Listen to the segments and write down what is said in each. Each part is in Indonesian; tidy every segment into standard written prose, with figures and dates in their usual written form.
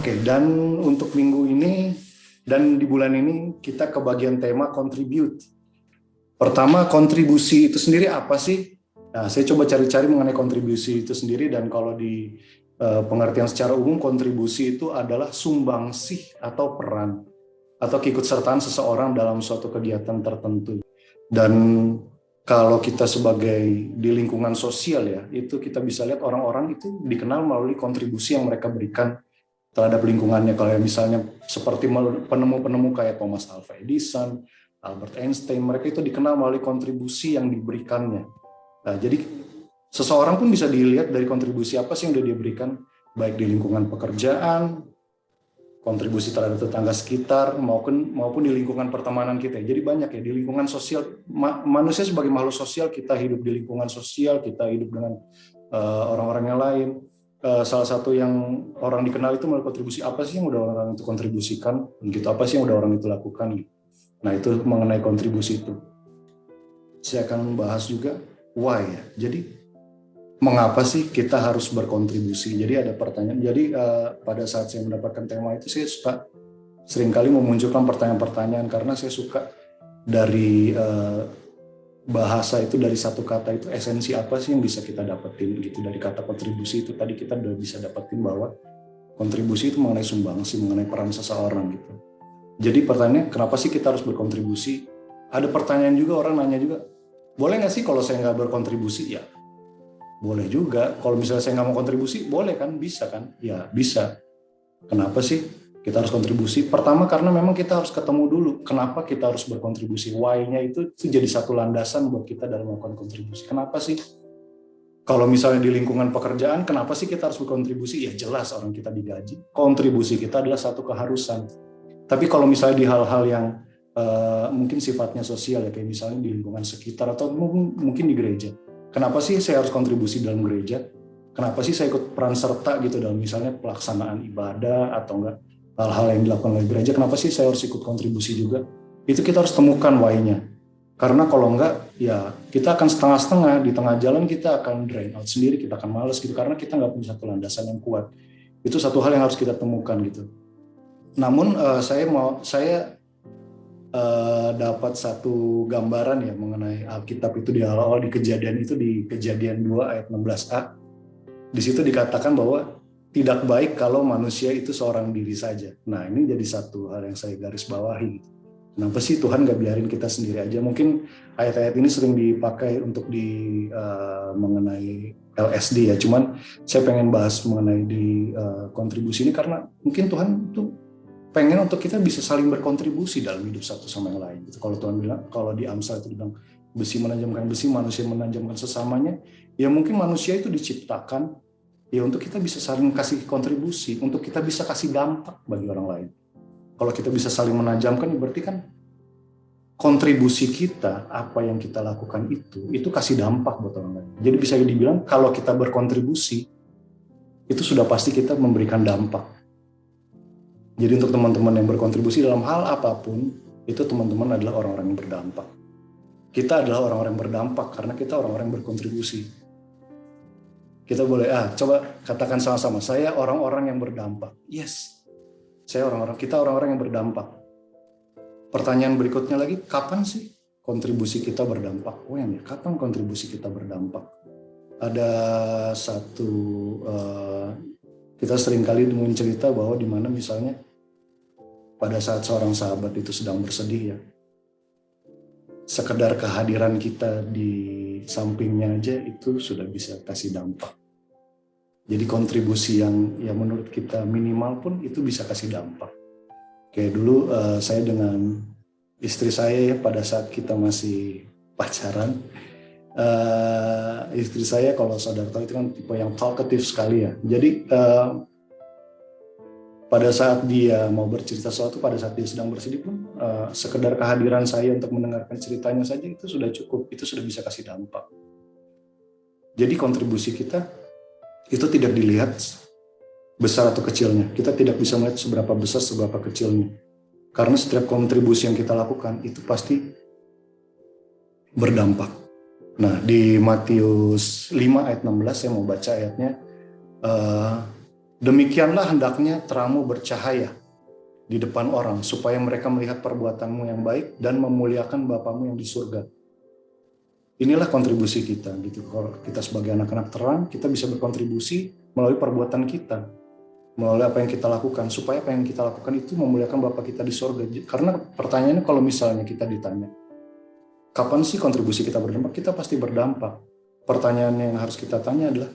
Oke, dan untuk minggu ini dan di bulan ini kita ke bagian tema contribute. Pertama, kontribusi itu sendiri apa sih? Nah, saya coba cari-cari mengenai kontribusi itu sendiri, dan kalau di pengertian secara umum, kontribusi itu adalah sumbangsih atau peran atau keikutsertaan seseorang dalam suatu kegiatan tertentu. Dan kalau kita sebagai di lingkungan sosial ya, itu kita bisa lihat orang-orang itu dikenal melalui kontribusi yang mereka berikan terhadap lingkungannya. Kalau misalnya seperti penemu-penemu kayak Thomas Alva Edison, Albert Einstein, mereka itu dikenal melalui kontribusi yang diberikannya. Nah, jadi seseorang pun bisa dilihat dari kontribusi apa sih yang sudah dia berikan, baik di lingkungan pekerjaan, kontribusi terhadap tetangga sekitar, maupun di lingkungan pertemanan kita. Jadi banyak ya, di lingkungan sosial, manusia sebagai makhluk sosial, kita hidup di lingkungan sosial, kita hidup dengan orang-orang yang lain. Salah satu yang orang dikenal itu melalui kontribusi apa sih yang udah orang itu kontribusikan, gitu, apa sih yang udah orang itu lakukan, gitu. Nah, itu mengenai kontribusi itu. Saya akan membahas juga why ya. Jadi mengapa sih kita harus berkontribusi? Jadi ada pertanyaan. Jadi pada saat saya mendapatkan tema itu, saya suka seringkali memunculkan pertanyaan-pertanyaan karena saya suka dari bahasa itu, dari satu kata itu esensi apa sih yang bisa kita dapetin gitu dari kata kontribusi itu. Tadi kita udah bisa dapetin bahwa kontribusi itu mengenai sumbangsi, mengenai peran seseorang gitu. Jadi pertanyaannya, kenapa sih kita harus berkontribusi? Ada pertanyaan juga, orang nanya juga, boleh nggak sih kalau saya nggak berkontribusi? Ya, boleh juga. Kalau misalnya saya nggak mau kontribusi, boleh kan? Bisa kan? Ya, bisa. Kenapa sih kita harus kontribusi? Pertama, karena memang kita harus ketemu dulu kenapa kita harus berkontribusi. Why-nya itu jadi satu landasan buat kita dalam melakukan kontribusi. Kenapa sih? Kalau misalnya di lingkungan pekerjaan, kenapa sih kita harus berkontribusi? Ya jelas, orang kita digaji. Kontribusi kita adalah satu keharusan. Tapi kalau misalnya di hal-hal yang mungkin sifatnya sosial ya, kayak misalnya di lingkungan sekitar atau mungkin di gereja, kenapa sih saya harus kontribusi dalam gereja? Kenapa sih saya ikut peran serta gitu dalam misalnya pelaksanaan ibadah atau enggak hal-hal yang dilakukan oleh gereja? Kenapa sih saya harus ikut kontribusi juga? Itu kita harus temukan why-nya. Karena kalau enggak, ya kita akan setengah-setengah, di tengah jalan kita akan drain out sendiri, kita akan malas gitu, karena kita nggak punya satu landasan yang kuat. Itu satu hal yang harus kita temukan gitu. Namun saya dapat satu gambaran ya mengenai Alkitab itu di awal-awal di Kejadian itu, di Kejadian 2 ayat 16a. Di situ dikatakan bahwa tidak baik kalau manusia itu seorang diri saja. Nah, ini jadi satu hal yang saya garis bawahi. Kenapa sih Tuhan nggak biarin kita sendiri aja? Mungkin ayat-ayat ini sering dipakai untuk mengenai LSD ya. Cuman saya pengen bahas mengenai di kontribusi ini karena mungkin Tuhan tuh pengen untuk kita bisa saling berkontribusi dalam hidup satu sama yang lain. Kalau Tuhan bilang, kalau di Amsal itu bilang besi menajamkan besi, manusia menajamkan sesamanya, ya mungkin manusia itu diciptakan ya untuk kita bisa saling kasih kontribusi, untuk kita bisa kasih dampak bagi orang lain. Kalau kita bisa saling menajamkan, berarti kan kontribusi kita, apa yang kita lakukan itu kasih dampak buat orang lain. Jadi bisa dibilang kalau kita berkontribusi, itu sudah pasti kita memberikan dampak. Jadi untuk teman-teman yang berkontribusi dalam hal apapun, itu teman-teman adalah orang-orang yang berdampak. Kita adalah orang-orang yang berdampak karena kita orang-orang yang berkontribusi. Kita boleh, coba katakan sama-sama, saya orang-orang yang berdampak. Yes, kita orang-orang yang berdampak. Pertanyaan berikutnya lagi, kapan sih kontribusi kita berdampak? Kapan kontribusi kita berdampak? Ada satu, kita seringkali dengar cerita bahwa di mana misalnya pada saat seorang sahabat itu sedang bersedih ya, sekedar kehadiran kita di sampingnya aja itu sudah bisa kasih dampak. Jadi kontribusi yang menurut kita minimal pun itu bisa kasih dampak. Kayak dulu saya dengan istri saya ya, pada saat kita masih pacaran, istri saya kalau saudara tahu itu kan tipe yang talkative sekali ya. Jadi pada saat dia mau bercerita sesuatu, pada saat dia sedang bersedih pun, sekedar kehadiran saya untuk mendengarkan ceritanya saja itu sudah cukup, itu sudah bisa kasih dampak. Jadi kontribusi kita itu tidak dilihat besar atau kecilnya. Kita tidak bisa melihat seberapa besar, seberapa kecilnya. Karena setiap kontribusi yang kita lakukan itu pasti berdampak. Nah, di Matius 5 ayat 16 saya mau baca ayatnya. Demikianlah hendaknya terangmu bercahaya di depan orang, supaya mereka melihat perbuatanmu yang baik dan memuliakan Bapamu yang di surga. Inilah kontribusi kita, gitu. Kalau kita sebagai anak-anak terang, kita bisa berkontribusi melalui perbuatan kita, melalui apa yang kita lakukan, supaya apa yang kita lakukan itu memuliakan Bapa kita di surga. Karena pertanyaannya, kalau misalnya kita ditanya, kapan sih kontribusi kita berdampak? Kita pasti berdampak. Pertanyaan yang harus kita tanya adalah,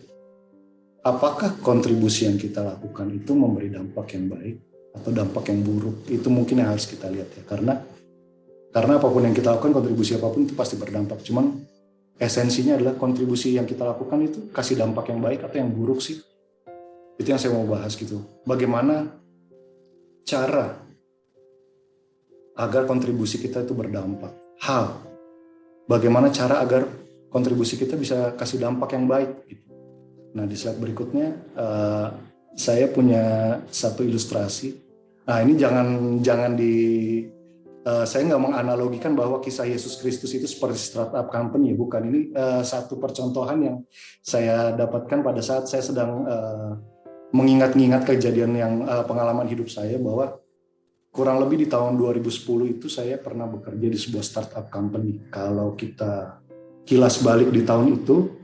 apakah kontribusi yang kita lakukan itu memberi dampak yang baik atau dampak yang buruk? Itu mungkin yang harus kita lihat ya. Karena apapun yang kita lakukan, kontribusi apapun itu pasti berdampak. Cuman esensinya adalah kontribusi yang kita lakukan itu kasih dampak yang baik atau yang buruk sih? Itu yang saya mau bahas gitu. Bagaimana cara agar kontribusi kita itu berdampak? Bagaimana cara agar kontribusi kita bisa kasih dampak yang baik? Nah, di slide berikutnya saya punya satu ilustrasi. Nah, ini jangan saya nggak menganalogikan bahwa kisah Yesus Kristus itu seperti startup company, bukan. Ini satu percontohan yang saya dapatkan pada saat saya sedang mengingat-ingat kejadian yang pengalaman hidup saya, bahwa kurang lebih di tahun 2010 itu saya pernah bekerja di sebuah startup company. Kalau kita kilas balik di tahun itu,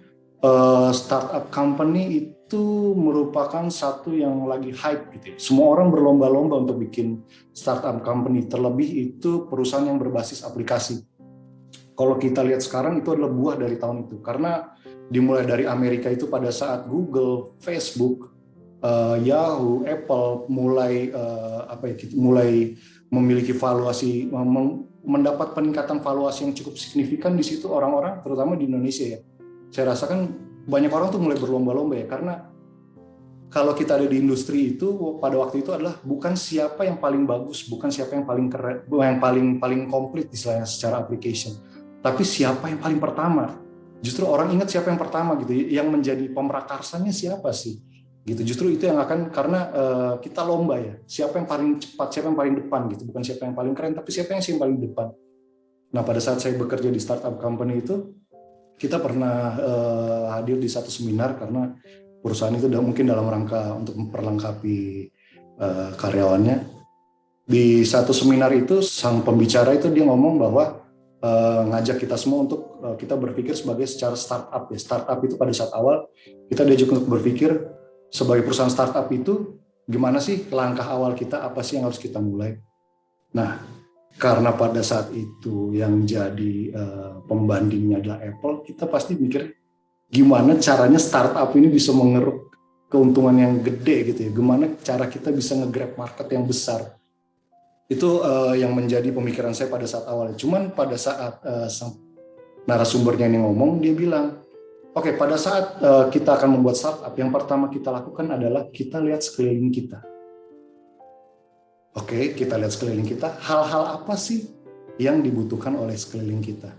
startup company itu merupakan satu yang lagi hype gitu ya. Semua orang berlomba-lomba untuk bikin startup company, terlebih itu perusahaan yang berbasis aplikasi. Kalau kita lihat sekarang, itu adalah buah dari tahun itu, karena dimulai dari Amerika itu pada saat Google, Facebook, Yahoo, Apple mulai mulai memiliki valuasi, mendapat peningkatan valuasi yang cukup signifikan. Di situ orang-orang, terutama di Indonesia ya, saya rasakan banyak orang tuh mulai berlomba-lomba ya, karena kalau kita ada di industri itu pada waktu itu adalah bukan siapa yang paling bagus, bukan siapa yang paling keren, yang paling komplit istilahnya secara application, tapi siapa yang paling pertama. Justru orang ingat siapa yang pertama gitu, yang menjadi pemerakarsanya siapa sih gitu. Justru itu yang akan, karena kita lomba ya, siapa yang paling cepat, siapa yang paling depan gitu, bukan siapa yang paling keren, tapi siapa yang paling depan. Nah, pada saat saya bekerja di startup company itu, kita pernah hadir di satu seminar, karena perusahaan itu mungkin dalam rangka untuk memperlengkapi karyawannya. Di satu seminar itu, sang pembicara itu dia ngomong bahwa ngajak kita semua untuk kita berpikir sebagai secara startup ya. Startup itu pada saat awal kita diajak untuk berpikir sebagai perusahaan startup itu gimana sih langkah awal kita, apa sih yang harus kita mulai. Nah, karena pada saat itu yang jadi pembandingnya adalah Apple, kita pasti mikir gimana caranya startup ini bisa mengeruk keuntungan yang gede gitu ya, gimana cara kita bisa nge-grab market yang besar. Itu yang menjadi pemikiran saya pada saat awal. Cuman pada saat narasumbernya ini ngomong, dia bilang, oke, pada saat kita akan membuat startup, yang pertama kita lakukan adalah kita lihat sekeliling kita. Oke, kita lihat sekeliling kita, hal-hal apa sih yang dibutuhkan oleh sekeliling kita?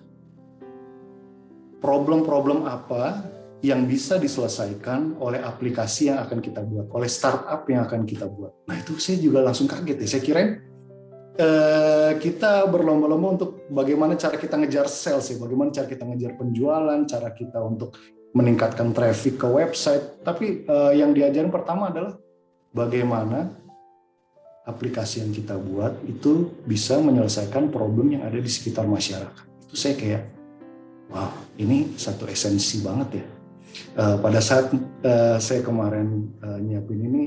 Problem-problem apa yang bisa diselesaikan oleh aplikasi yang akan kita buat, oleh startup yang akan kita buat. Nah, itu saya juga langsung kaget ya. Saya kirain kita berlomba-lomba untuk bagaimana cara kita ngejar sales ya, bagaimana cara kita ngejar penjualan, cara kita untuk meningkatkan traffic ke website. Tapi yang diajarin pertama adalah bagaimana aplikasi yang kita buat itu bisa menyelesaikan problem yang ada di sekitar masyarakat. Itu saya kayak, wow, ini satu esensi banget ya. Pada saat saya kemarin nyiapin ini,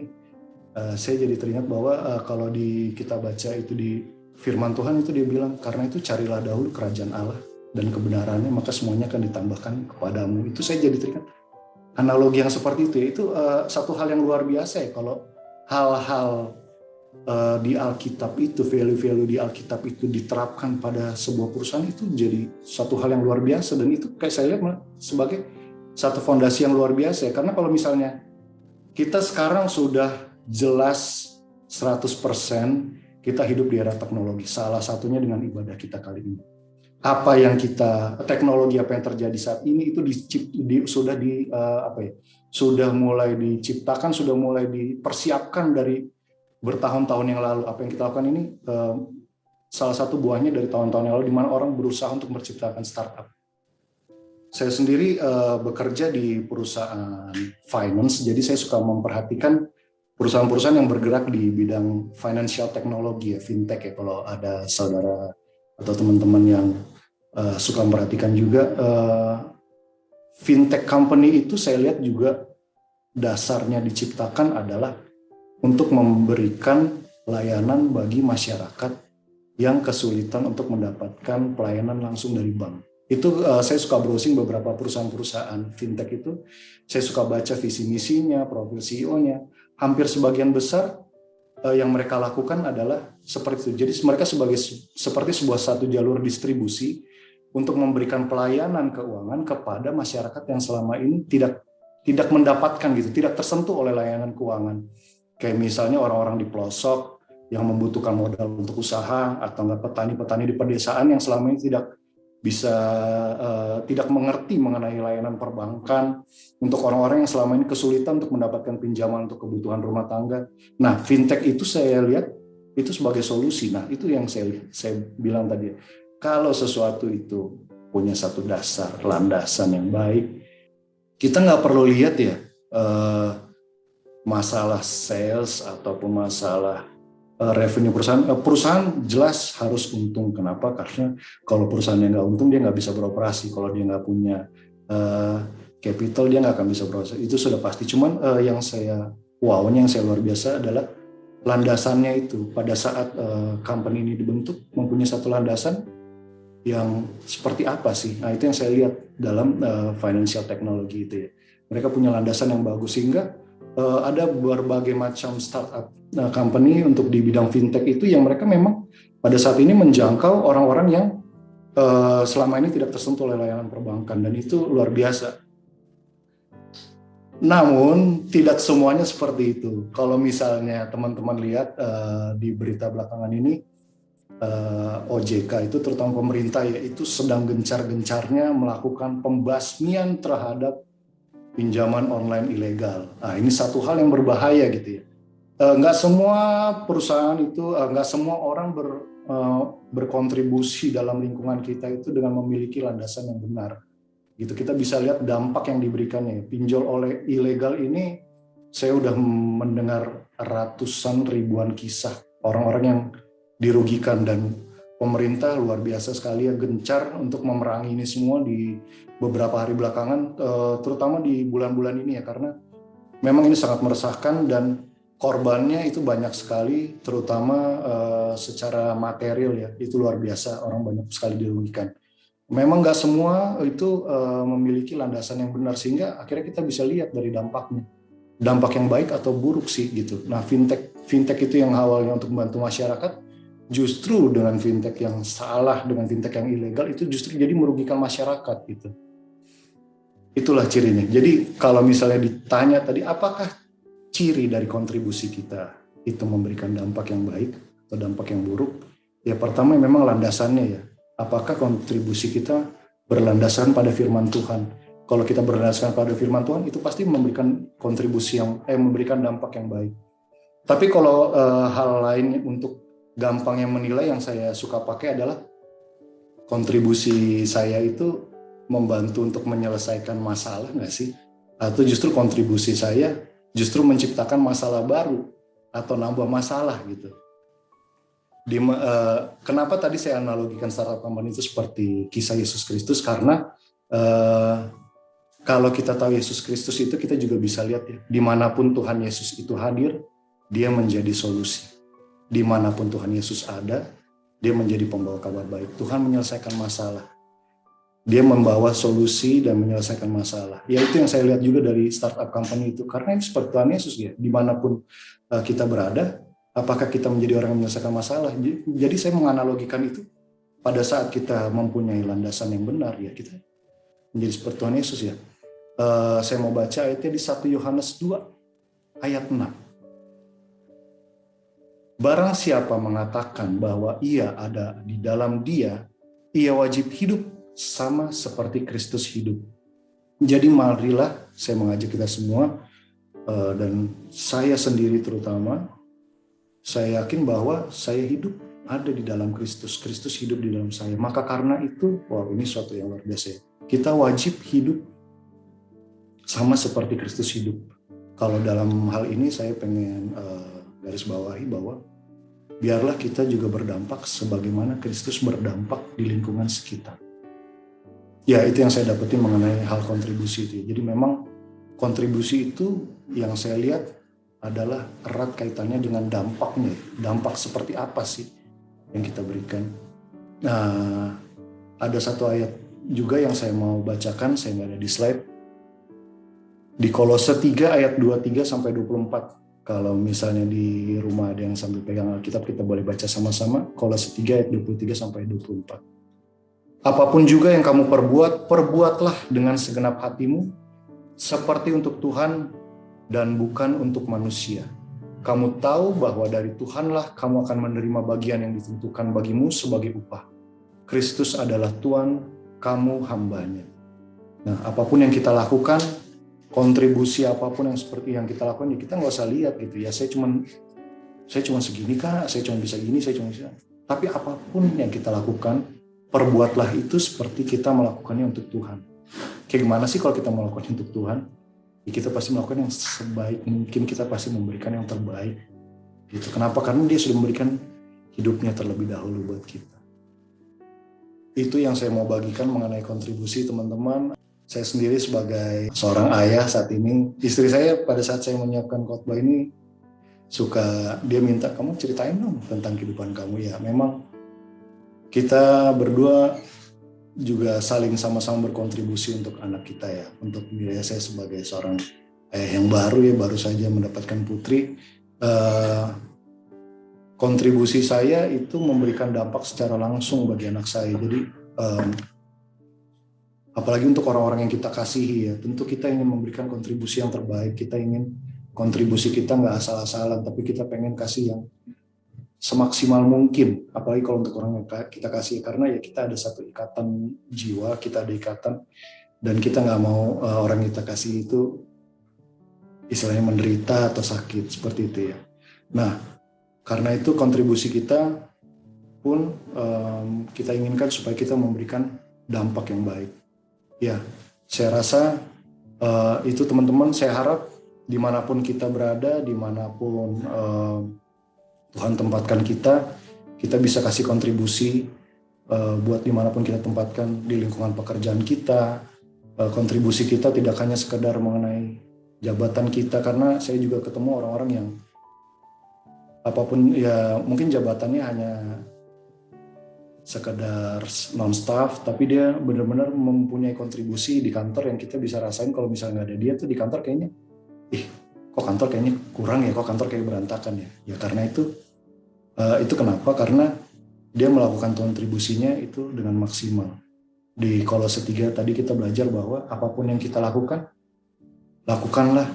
saya jadi teringat bahwa kalau kita baca itu di firman Tuhan itu dia bilang, karena itu carilah dahulu kerajaan Allah dan kebenarannya, maka semuanya akan ditambahkan kepadamu. Itu saya jadi teringat analogi yang seperti itu ya. Itu satu hal yang luar biasa ya, kalau hal-hal di Alkitab itu, value-value di Alkitab itu diterapkan pada sebuah perusahaan, itu jadi satu hal yang luar biasa. Dan itu kayak saya lihat sebagai satu fondasi yang luar biasa ya. Karena kalau misalnya kita sekarang sudah jelas 100% kita hidup di era teknologi, salah satunya dengan ibadah kita kali ini. Teknologi apa yang terjadi saat ini itu sudah mulai diciptakan, sudah mulai dipersiapkan dari bertahun-tahun yang lalu. Apa yang kita lakukan ini salah satu buahnya dari tahun-tahun yang lalu, di mana orang berusaha untuk menciptakan startup. Saya sendiri bekerja di perusahaan finance, jadi saya suka memperhatikan perusahaan-perusahaan yang bergerak di bidang financial technology ya, fintech ya, kalau ada saudara atau teman-teman yang suka memperhatikan juga, fintech company itu saya lihat juga dasarnya diciptakan adalah untuk memberikan layanan bagi masyarakat yang kesulitan untuk mendapatkan pelayanan langsung dari bank. Itu saya suka browsing beberapa perusahaan-perusahaan fintech itu, saya suka baca visi misinya, profil CEO-nya. Hampir sebagian besar yang mereka lakukan adalah seperti itu. Jadi mereka seperti sebuah satu jalur distribusi untuk memberikan pelayanan keuangan kepada masyarakat yang selama ini tidak mendapatkan gitu, tidak tersentuh oleh layanan keuangan. Kayak misalnya orang-orang di pelosok yang membutuhkan modal untuk usaha, atau enggak petani-petani di pedesaan yang selama ini tidak mengerti mengenai layanan perbankan, untuk orang-orang yang selama ini kesulitan untuk mendapatkan pinjaman untuk kebutuhan rumah tangga. Nah, fintech itu saya lihat itu sebagai solusi. Nah, itu yang saya bilang tadi. Kalau sesuatu itu punya satu dasar, landasan yang baik, kita nggak perlu lihat ya masalah sales ataupun masalah revenue perusahaan jelas harus untung. Kenapa? Karena kalau perusahaannya nggak untung, dia nggak bisa beroperasi. Kalau dia nggak punya capital, dia nggak akan bisa beroperasi. Itu sudah pasti. Cuman yang saya luar biasa adalah landasannya itu. Pada saat company ini dibentuk, mempunyai satu landasan yang seperti apa sih? Nah, itu yang saya lihat dalam financial technology itu ya. Mereka punya landasan yang bagus, sehingga ada berbagai macam startup company untuk di bidang fintech itu yang mereka memang pada saat ini menjangkau orang-orang yang selama ini tidak tersentuh oleh layanan perbankan, dan itu luar biasa. Namun tidak semuanya seperti itu. Kalau misalnya teman-teman lihat di berita belakangan ini, OJK itu terutama pemerintah ya, itu sedang gencar-gencarnya melakukan pembasmian terhadap pinjaman online ilegal. Nah, ini satu hal yang berbahaya gitu ya. Nggak semua perusahaan itu, nggak semua orang berkontribusi dalam lingkungan kita itu dengan memiliki landasan yang benar. Gitu, kita bisa lihat dampak yang diberikannya. Pinjol oleh ilegal ini, saya udah mendengar ratusan ribuan kisah orang-orang yang dirugikan, dan pemerintah luar biasa sekali ya, gencar untuk memerangi ini semua di beberapa hari belakangan, terutama di bulan-bulan ini ya, karena memang ini sangat meresahkan dan korbannya itu banyak sekali, terutama secara material ya, itu luar biasa, orang banyak sekali dirugikan. Memang nggak semua itu memiliki landasan yang benar, sehingga akhirnya kita bisa lihat dari dampaknya, dampak yang baik atau buruk sih gitu. Nah, fintech itu yang awalnya untuk membantu masyarakat, justru dengan fintech yang salah, dengan fintech yang ilegal, itu justru jadi merugikan masyarakat gitu. Itulah cirinya. Jadi kalau misalnya ditanya tadi, apakah ciri dari kontribusi kita itu memberikan dampak yang baik atau dampak yang buruk? Ya pertama memang landasannya ya. Apakah kontribusi kita berlandasan pada firman Tuhan? Kalau kita berlandaskan pada firman Tuhan, itu pasti memberikan kontribusi memberikan dampak yang baik. Tapi kalau hal lain untuk gampang yang menilai, yang saya suka pakai adalah kontribusi saya itu membantu untuk menyelesaikan masalah nggak sih? Atau justru kontribusi saya justru menciptakan masalah baru atau nambah masalah gitu. Kenapa tadi saya analogikan startup company itu seperti kisah Yesus Kristus? Karena kalau kita tahu Yesus Kristus itu, kita juga bisa lihat ya, dimanapun Tuhan Yesus itu hadir, dia menjadi solusi. Dimanapun Tuhan Yesus ada, dia menjadi pembawa kabar baik. Tuhan menyelesaikan masalah. Dia membawa solusi dan menyelesaikan masalah. Ya, itu yang saya lihat juga dari startup company itu. Karena ini seperti Tuhan Yesus ya, dimanapun kita berada, apakah kita menjadi orang yang menyelesaikan masalah? Jadi saya menganalogikan itu, pada saat kita mempunyai landasan yang benar, ya kita menjadi seperti Tuhan Yesus ya. Saya mau baca ayatnya di 1 Yohanes 2 ayat 6. Barang siapa mengatakan bahwa ia ada di dalam Dia, ia wajib hidup sama seperti Kristus hidup. Jadi marilah saya mengajak kita semua, dan saya sendiri terutama, saya yakin bahwa saya hidup ada di dalam Kristus, Kristus hidup di dalam saya. Maka karena itu, wow, ini suatu yang luar biasa. Kita wajib hidup sama seperti Kristus hidup. kalau dalam hal ini saya pengen garis bawahi bahwa biarlah kita juga berdampak sebagaimana Kristus berdampak di lingkungan sekitar. Ya, itu yang saya dapetin mengenai hal kontribusi itu. Jadi memang kontribusi itu yang saya lihat adalah erat kaitannya dengan dampaknya. Dampak seperti apa sih yang kita berikan. Nah, ada satu ayat juga yang saya mau bacakan, saya nggak ada di slide. Di Kolose 3 ayat 23 sampai 24. Kalau misalnya di rumah ada yang sambil pegang Alkitab, kita boleh baca sama-sama. Kolose 3 ayat 23 sampai 24. Apapun juga yang kamu perbuat, perbuatlah dengan segenap hatimu, seperti untuk Tuhan dan bukan untuk manusia. Kamu tahu bahwa dari Tuhanlah kamu akan menerima bagian yang ditentukan bagimu sebagai upah. Kristus adalah Tuhan, kamu hambanya. Nah, apapun yang kita lakukan, kontribusi apapun yang seperti yang kita lakukan, ya kita nggak usah lihat gitu ya. Saya cuma segini kak, saya cuma bisa gini, saya cuma bisa. Tapi apapun yang kita lakukan, perbuatlah itu seperti kita melakukannya untuk Tuhan. Kayak gimana sih kalau kita melakukannya untuk Tuhan? Ya kita pasti melakukan yang sebaik mungkin, kita pasti memberikan yang terbaik. Gitu. Kenapa? Karena dia sudah memberikan hidupnya terlebih dahulu buat kita. Itu yang saya mau bagikan mengenai kontribusi teman-teman. Saya sendiri sebagai seorang ayah saat ini, istri saya pada saat saya menyiapkan khotbah ini, dia minta, kamu ceritain dong tentang kehidupan kamu. Ya memang kita berdua juga saling sama-sama berkontribusi untuk anak kita ya. Untuk diri saya sebagai seorang ayah yang baru saja mendapatkan putri. Kontribusi saya itu memberikan dampak secara langsung bagi anak saya. Jadi apalagi untuk orang-orang yang kita kasihi ya, tentu kita ingin memberikan kontribusi yang terbaik. Kita ingin kontribusi kita nggak asal-asalan, tapi kita pengen kasih yang semaksimal mungkin. Apalagi kalau untuk orang yang kita kasih, karena ya kita ada satu ikatan jiwa, kita ada ikatan, dan kita nggak mau orang yang kita kasih itu istilahnya menderita atau sakit seperti itu ya. Nah, karena itu kontribusi kita pun kita inginkan supaya kita memberikan dampak yang baik. Ya, saya rasa itu teman-teman, saya harap dimanapun kita berada, dimanapun Tuhan tempatkan kita bisa kasih kontribusi buat dimanapun kita tempatkan di lingkungan pekerjaan kita. Kontribusi kita tidak hanya sekedar mengenai jabatan kita, karena saya juga ketemu orang-orang yang apapun ya mungkin jabatannya hanya sekedar non-staff, tapi dia benar-benar mempunyai kontribusi di kantor yang kita bisa rasain kalau misalnya nggak ada dia tuh di kantor kayaknya, kok kantor kayaknya kurang ya, kok kantor kayak berantakan ya. Ya karena itu kenapa? Karena dia melakukan kontribusinya itu dengan maksimal. Di Kolose 3 tadi kita belajar bahwa apapun yang kita lakukan, lakukanlah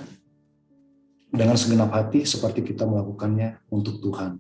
dengan segenap hati seperti kita melakukannya untuk Tuhan.